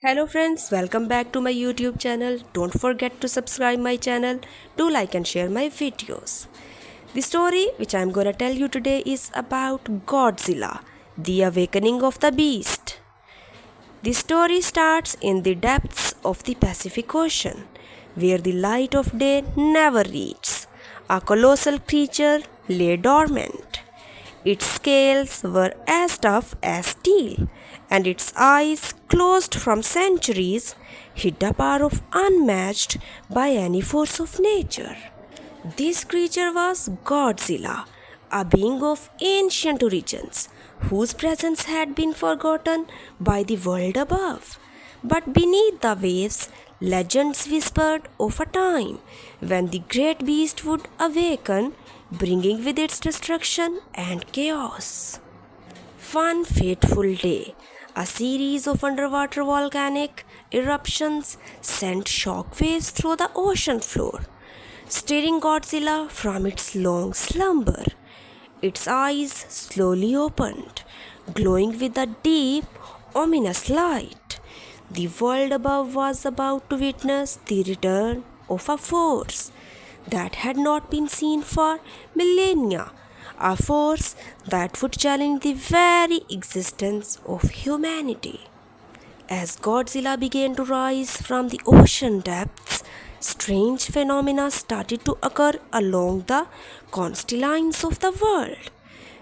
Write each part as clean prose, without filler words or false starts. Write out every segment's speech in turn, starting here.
Hello friends, welcome back to my YouTube channel. Don't forget to subscribe my channel, do like and share my videos. The story which I am gonna tell you today is about Godzilla, the awakening of the beast. The story starts in the depths of the Pacific Ocean, where the light of day never reaches. A colossal creature lay dormant. Its scales were as tough as steel, and its eyes, closed from centuries, hid a power of unmatched by any force of nature. This creature was Godzilla, a being of ancient origins, whose presence had been forgotten by the world above. But beneath the waves, legends whispered of a time when the great beast would awaken, bringing with its destruction and chaos. One fateful day, a series of underwater volcanic eruptions sent shockwaves through the ocean floor, stirring Godzilla from its long slumber. Its eyes slowly opened, glowing with a deep, ominous light. The world above was about to witness the return of a force that had not been seen for millennia, a force that would challenge the very existence of humanity. As Godzilla began to rise from the ocean depths, strange phenomena started to occur along the coastlines of the world.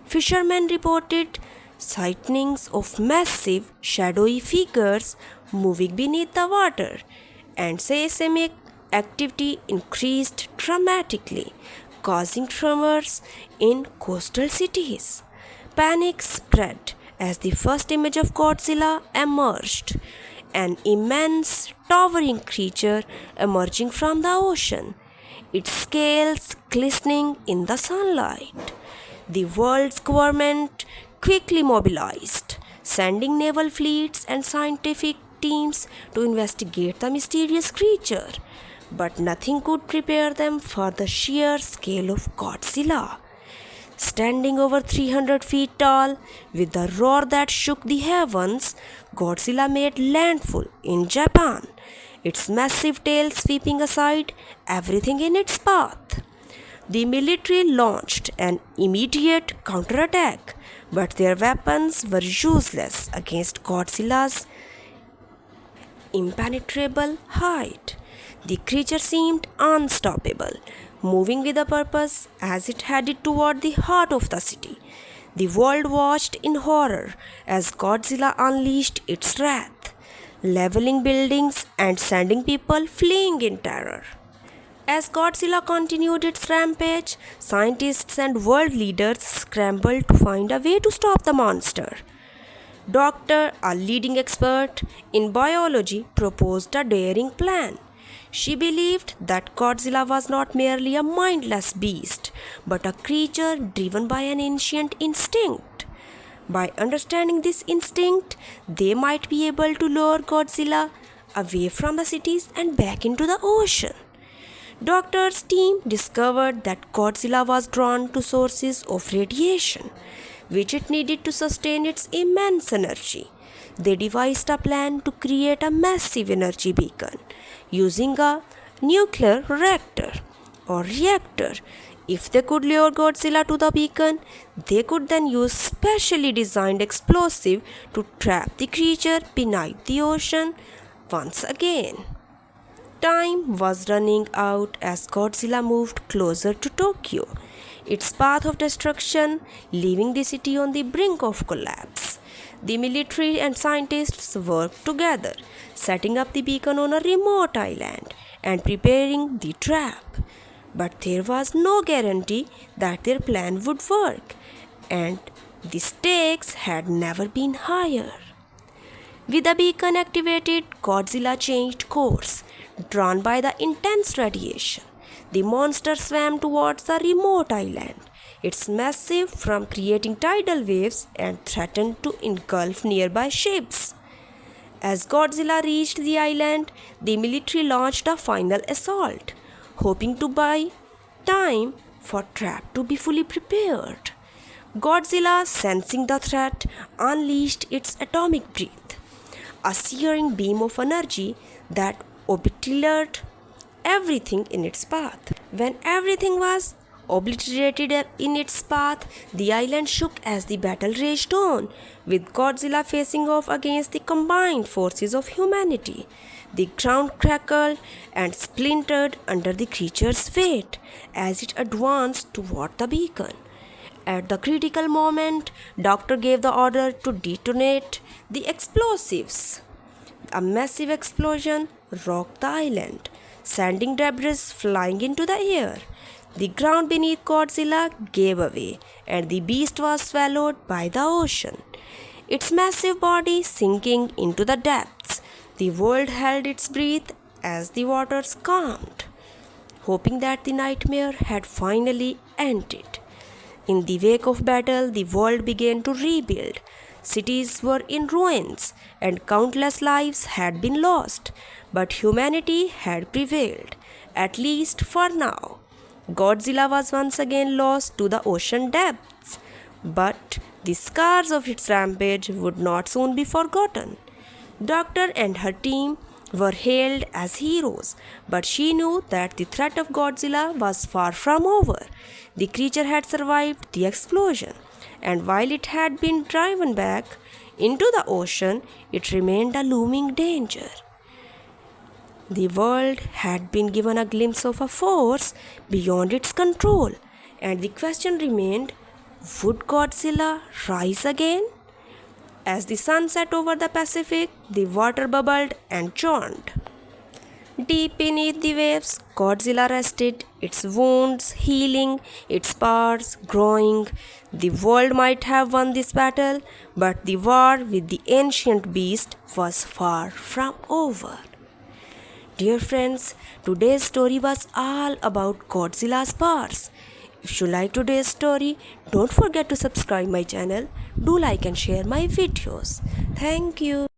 Fishermen reported sightings of massive, shadowy figures moving beneath the water, and seismic activity increased dramatically, causing tremors in coastal cities. Panic spread as the first image of Godzilla emerged, an immense, towering creature emerging from the ocean, its scales glistening in the sunlight. The world's government quickly mobilized, sending naval fleets and scientific teams to investigate the mysterious creature. But nothing could prepare them for the sheer scale of Godzilla. Standing over 300 feet tall, with a roar that shook the heavens, Godzilla made landfall in Japan, its massive tail sweeping aside everything in its path. The military launched an immediate counterattack, but their weapons were useless against Godzilla's impenetrable height. The creature seemed unstoppable, moving with a purpose as it headed toward the heart of the city. The world watched in horror as Godzilla unleashed its wrath, leveling buildings and sending people fleeing in terror. As Godzilla continued its rampage, scientists and world leaders scrambled to find a way to stop the monster. Doctor, a leading expert in biology, proposed a daring plan. She believed that Godzilla was not merely a mindless beast, but a creature driven by an ancient instinct. By understanding this instinct, they might be able to lure Godzilla away from the cities and back into the ocean. Doctor's team discovered that Godzilla was drawn to sources of radiation, which it needed to sustain its immense energy. They devised a plan to create a massive energy beacon using a nuclear reactor. If they could lure Godzilla to the beacon, they could then use specially designed explosive to trap the creature beneath the ocean once again. Time was running out as Godzilla moved closer to Tokyo, its path of destruction leaving the city on the brink of collapse. The military and scientists worked together, setting up the beacon on a remote island and preparing the trap. But there was no guarantee that their plan would work, and the stakes had never been higher. With the beacon activated, Godzilla changed course, drawn by the intense radiation. The monster swam towards the remote island, its massive from creating tidal waves, and threatened to engulf nearby ships. As Godzilla reached the island, the military launched a final assault, hoping to buy time for trap to be fully prepared. Godzilla, sensing the threat, unleashed its atomic breath, a searing beam of energy that obliterated everything in its path. When everything was obliterated in its path, the island shook as the battle raged on, with Godzilla facing off against the combined forces of humanity. The ground crackled and splintered under the creature's weight as it advanced toward the beacon. At the critical moment, Doctor gave the order to detonate the explosives. A massive explosion rocked the island, sending debris flying into the air. The ground beneath Godzilla gave away, and the beast was swallowed by the ocean, its massive body sinking into the depths. The world held its breath as the waters calmed, hoping that the nightmare had finally ended. In the wake of battle, the world began to rebuild. Cities were in ruins, and countless lives had been lost. But humanity had prevailed, at least for now. Godzilla was once again lost to the ocean depths, but the scars of its rampage would not soon be forgotten. Doctor and her team were hailed as heroes, but she knew that the threat of Godzilla was far from over. The creature had survived the explosion, and while it had been driven back into the ocean, it remained a looming danger. The world had been given a glimpse of a force beyond its control, and the question remained, would Godzilla rise again? As the sun set over the Pacific, the water bubbled and churned. Deep beneath the waves, Godzilla rested, its wounds healing, its powers growing. The world might have won this battle, but the war with the ancient beast was far from over. Dear friends, today's story was all about Godzilla's powers. If you like today's story, don't forget to subscribe my channel. Do like and share my videos. Thank you.